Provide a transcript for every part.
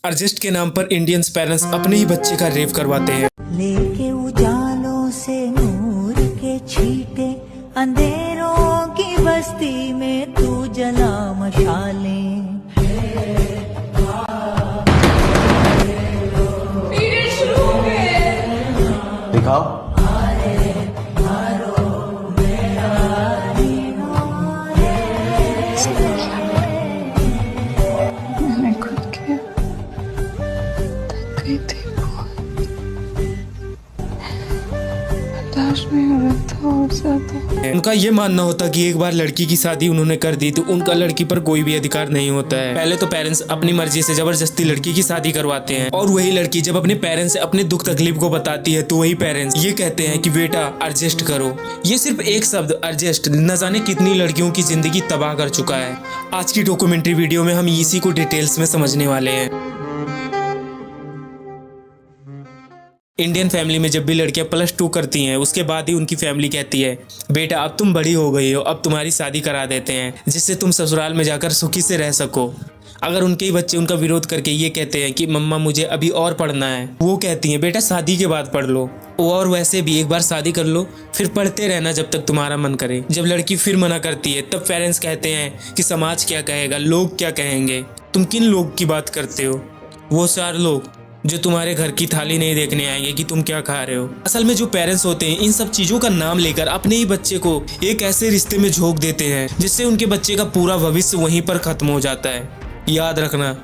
Adjust के नाम पर इंडियंस पेरेंट्स अपने ही बच्चे का रेप करवाते हैं। लेके उजालों से नूर के छींटे, अंधेरों की बस्ती में तू जला मशालें। दिखाओ। मैंने खुद किया, थक गई थी बर्दाश्त नहीं हो रहा था और ज्यादा। उनका ये मानना होता कि एक बार लड़की की शादी उन्होंने कर दी तो उनका लड़की पर कोई भी अधिकार नहीं होता है। पहले तो पेरेंट्स अपनी मर्जी से जबरदस्ती लड़की की शादी करवाते हैं और वही लड़की जब अपने पेरेंट्स से अपने दुख तकलीफ को बताती है तो वही पेरेंट्स ये कहते हैं कि बेटा एडजस्ट करो। ये सिर्फ एक शब्द एडजस्ट न जाने कितनी लड़कियों की जिंदगी तबाह कर चुका है। आज की डॉक्यूमेंट्री वीडियो में हम इसी को डिटेल्स में समझने वाले हैं। इंडियन फैमिली में जब भी लड़कियां +2 करती हैं उसके बाद ही उनकी फैमिली कहती है बेटा अब तुम बड़ी हो गई हो, अब तुम्हारी शादी करा देते हैं जिससे तुम ससुराल में जाकर सुखी से रह सको। अगर उनके ही बच्चे उनका विरोध करके ये कहते हैं कि मम्मा मुझे अभी और पढ़ना है, वो कहती हैं बेटा शादी के बाद पढ़ लो, और वैसे भी एक बार शादी कर लो फिर पढ़ते रहना जब तक तुम्हारा मन करे। जब लड़की फिर मना करती है तब पेरेंट्स कहते हैं कि समाज क्या कहेगा, लोग क्या कहेंगे। तुम किन लोग की बात करते हो? वो 4 लोग जो तुम्हारे घर की थाली नहीं देखने आएंगे कि तुम क्या खा रहे हो। असल में जो पेरेंट्स होते हैं इन सब चीजों का नाम लेकर अपने ही बच्चे को एक ऐसे रिश्ते में झोंक देते हैं जिससे उनके बच्चे का पूरा भविष्य वहीं पर खत्म हो जाता है। याद रखना,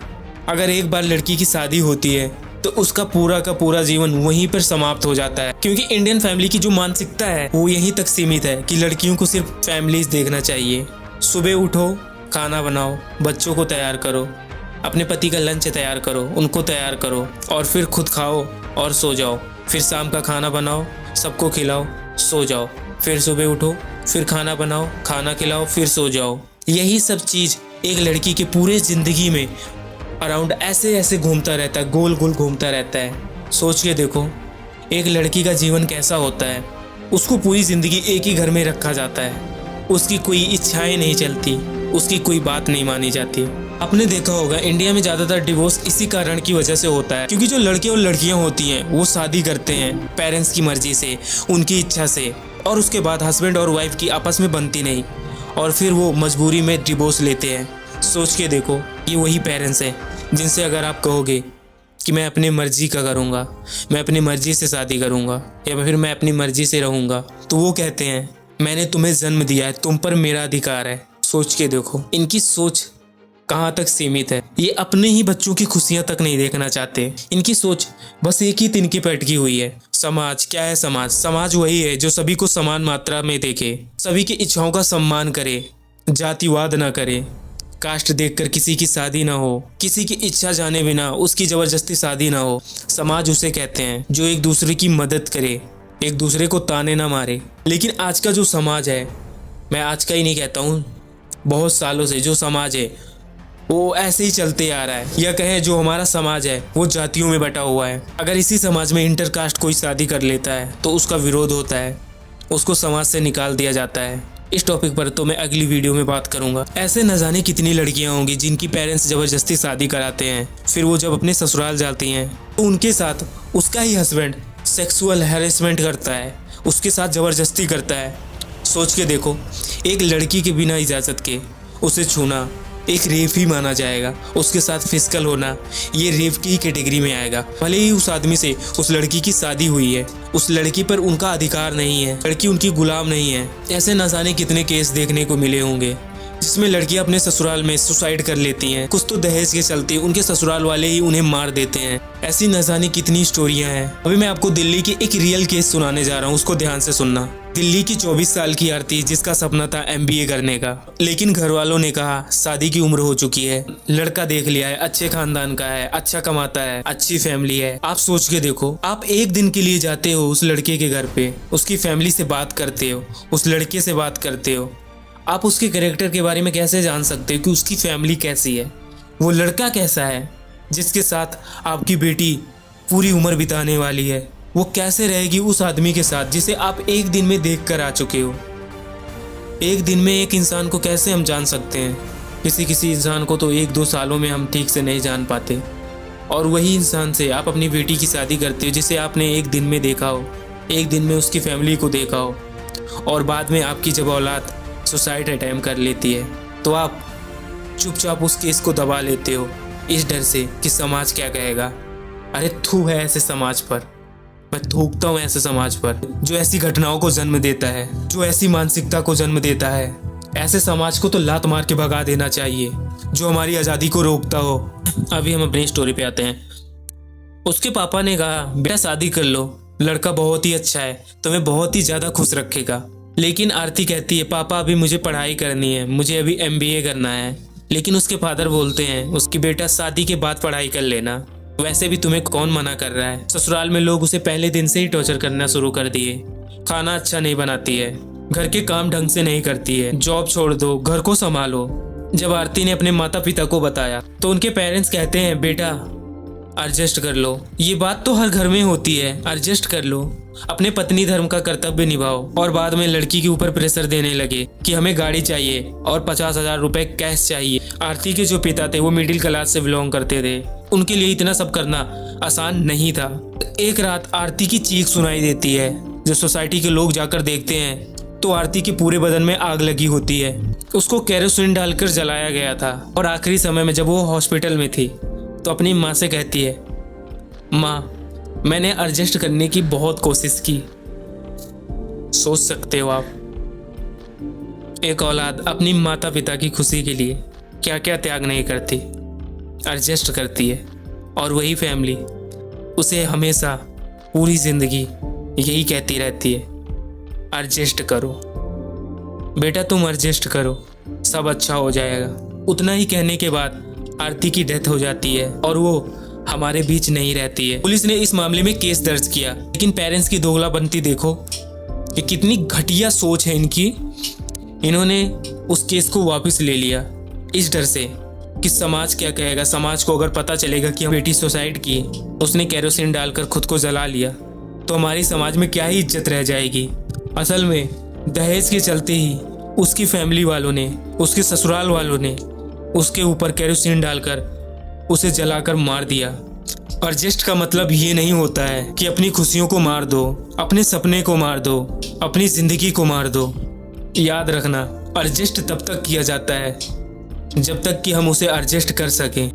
अगर एक बार लड़की की शादी होती है तो उसका पूरा का पूरा जीवन वहीं पर समाप्त हो जाता है, क्योंकि इंडियन फैमिली की जो मानसिकता है वो यहीं तक सीमित है कि लड़कियों को सिर्फ फैमिलीज देखना चाहिए। सुबह उठो, खाना बनाओ, बच्चों को तैयार करो, अपने पति का लंच तैयार करो, उनको तैयार करो और फिर खुद खाओ और सो जाओ। फिर शाम का खाना बनाओ, सबको खिलाओ, सो जाओ। फिर सुबह उठो, फिर खाना बनाओ, खाना खिलाओ, फिर सो जाओ। यही सब चीज़ एक लड़की के पूरे ज़िंदगी में अराउंड ऐसे ऐसे घूमता रहता है, गोल गोल घूमता रहता है। सोच के देखो एक लड़की का जीवन कैसा होता है। उसको पूरी ज़िंदगी एक ही घर में रखा जाता है, उसकी कोई इच्छाएं नहीं चलती, उसकी कोई बात नहीं मानी जाती। आपने देखा होगा इंडिया में ज़्यादातर डिवोर्स इसी कारण की वजह से होता है, क्योंकि जो लड़के और लड़कियां होती हैं वो शादी करते हैं पेरेंट्स की मर्जी से, उनकी इच्छा से, और उसके बाद हस्बैंड और वाइफ की आपस में बनती नहीं और फिर वो मजबूरी में डिवोर्स लेते हैं। सोच के देखो ये वही पेरेंट्स हैं जिनसे अगर आप कहोगे कि मैं अपनी मर्जी का करूँगा, मैं अपनी मर्जी से शादी करूँगा या फिर मैं अपनी मर्जी से रहूँगा, तो वो कहते हैं मैंने तुम्हें जन्म दिया है, तुम पर मेरा अधिकार है। सोच के देखो इनकी सोच कहाँ तक सीमित है। ये अपने ही बच्चों की खुशियां तक नहीं देखना चाहते। इनकी सोच बस एक ही तिनकी पे अटकी हुई है। समाज क्या है? समाज वही है जो सभी को समान मात्रा में देखे, सभी की इच्छाओं का सम्मान करे, जातिवाद ना करे, कास्ट देखकर किसी की शादी ना हो, किसी की इच्छा जाने बिना उसकी जबरदस्ती शादी ना हो। समाज उसे कहते हैं जो एक दूसरे की मदद करे, एक दूसरे को ताने ना मारे। लेकिन आज का जो समाज है, मैं आज का ही नहीं कहता हूँ, बहुत सालों से जो समाज है वो ऐसे ही चलते आ रहा है, या कहें जो हमारा समाज है वो जातियों में बटा हुआ है। अगर इसी समाज में इंटरकास्ट कोई शादी कर लेता है तो उसका विरोध होता है, उसको समाज से निकाल दिया जाता है। इस टॉपिक पर तो मैं अगली वीडियो में बात करूंगा। ऐसे न जाने कितनी लड़कियां होंगी जिनकी पेरेंट्स जबरदस्ती शादी कराते हैं, फिर वो जब अपने ससुराल जाती हैं तो उनके साथ उसका ही हस्बैंड सेक्सुअल हैरेसमेंट करता है, उसके साथ जबरदस्ती करता है। सोच के देखो एक लड़की के बिना इजाज़त के उसे छूना एक रेप ही माना जाएगा, उसके साथ फिजिकल होना ये रेप की ही कैटेगरी में आएगा। भले ही उस आदमी से उस लड़की की शादी हुई है, उस लड़की पर उनका अधिकार नहीं है, लड़की उनकी गुलाम नहीं है। ऐसे न जाने कितने केस देखने को मिले होंगे जिसमें लड़कियां अपने ससुराल में सुसाइड कर लेती हैं। कुछ तो दहेज के चलते उनके ससुराल वाले ही उन्हें मार देते हैं। ऐसी न जाने कितनी स्टोरियां हैं। अभी मैं आपको दिल्ली की एक रियल केस सुनाने जा रहा हूँ, उसको ध्यान से सुनना। दिल्ली की 24 साल की आरती जिसका सपना था MBA करने का, लेकिन घर वालों ने कहा शादी की उम्र हो चुकी है, लड़का देख लिया है, अच्छे खानदान का है, अच्छा कमाता है, अच्छी फैमिली है। आप सोच के देखो, आप एक दिन के लिए जाते हो उस लड़के के घर पे, उसकी फैमिली से बात करते हो, उस लड़के से बात करते हो, आप उसके कैरेक्टर के बारे में कैसे जान सकते हो कि उसकी फैमिली कैसी है, वो लड़का कैसा है जिसके साथ आपकी बेटी पूरी उम्र बिताने वाली है, वो कैसे रहेगी उस आदमी के साथ जिसे आप एक दिन में देख कर आ चुके हो। एक दिन में एक इंसान को कैसे हम जान सकते हैं? किसी इंसान को तो 1-2 सालों में हम ठीक से नहीं जान पाते। और वही इंसान से आप अपनी बेटी की शादी करते हो जिसे आपने एक दिन में देखा हो, एक दिन में उसकी फैमिली को देखा हो, और बाद में आपकी जब औलाद सुसाइड अटेम्प्ट कर लेती है तो आप चुपचाप उस केस को दबा लेते हो इस डर से कि समाज क्या कहेगा। अरे थू है ऐसे समाज पर, मैं थूकता हूँ ऐसे समाज पर जो ऐसी घटनाओं को जन्म देता है, जो ऐसी मानसिकता को जन्म देता है। ऐसे समाज को तो लात मार के भगा देना चाहिए जो हमारी आज़ादी को रोकता हो। अभी हम अपनी स्टोरी पे आते हैं। उसके पापा ने कहा, बेटा शादी कर लो, लड़का बहुत ही अच्छा है, तुम्हें बहुत ही ज़्यादा खुश रखेगा। लेकिन आरती कहती है, पापा अभी मुझे पढ़ाई करनी है, मुझे अभी MBA करना है। लेकिन उसके फादर बोलते हैं, उसकी बेटा शादी के बाद पढ़ाई कर लेना, वैसे भी तुम्हें कौन मना कर रहा है। ससुराल में लोग उसे पहले दिन से ही टॉर्चर करना शुरू कर दिए। खाना अच्छा नहीं बनाती है, घर के काम ढंग से नहीं करती है, जॉब छोड़ दो, घर को संभालो। जब आरती ने अपने माता पिता को बताया तो उनके पेरेंट्स कहते हैं, बेटा एडजस्ट कर लो। ये बात तो हर घर में होती है, एडजस्ट कर लो, अपने पत्नी धर्म का कर्तव्य निभाओ। और बाद में लड़की के ऊपर प्रेशर देने लगे कि हमें गाड़ी चाहिए और 50,000 रुपए कैश चाहिए। आरती के जो पिता थे वो मिडिल क्लास से बिलोंग करते थे, उनके लिए इतना सब करना आसान नहीं था। एक रात आरती की चीख सुनाई देती है। जो सोसाइटी के लोग जाकर देखते हैं तो आरती के पूरे बदन में आग लगी होती है। उसको केरोसिन डालकर जलाया गया था। और आखिरी समय में जब वो हॉस्पिटल में थी तो अपनी माँ से कहती है, माँ मैंने एडजस्ट करने की बहुत कोशिश की। सोच सकते हो आप, एक औलाद अपनी माता पिता की खुशी के लिए क्या क्या त्याग नहीं करती, एडजस्ट करती है। और वही फैमिली उसे हमेशा पूरी जिंदगी यही कहती रहती है, एडजस्ट करो बेटा, तुम एडजस्ट करो, सब अच्छा हो जाएगा। उतना ही कहने के बाद आरती की डेथ हो जाती है और वो हमारे बीच नहीं रहती है। पुलिस ने इस मामले में केस दर्ज किया, लेकिन पेरेंट्स की दोगलापंती देखो कि कितनी घटिया सोच है इनकी। इन्होंने उस केस को वापस ले लिया इस डर से कि समाज क्या कहेगा। समाज को अगर पता चलेगा कि बेटी सुसाइड की, उसने केरोसिन डालकर खुद को जला लिया, तो हमारी समाज में क्या ही इज्जत रह जाएगी। असल में दहेज के चलते ही उसकी फैमिली वालों ने, उसके ससुराल वालों ने उसके ऊपर केरोसिन डालकर उसे जलाकर मार दिया। एडजस्ट का मतलब ये नहीं होता है कि अपनी खुशियों को मार दो, अपने सपने को मार दो, अपनी जिंदगी को मार दो। याद रखना, एडजस्ट तब तक किया जाता है जब तक कि हम उसे एडजस्ट कर सकें।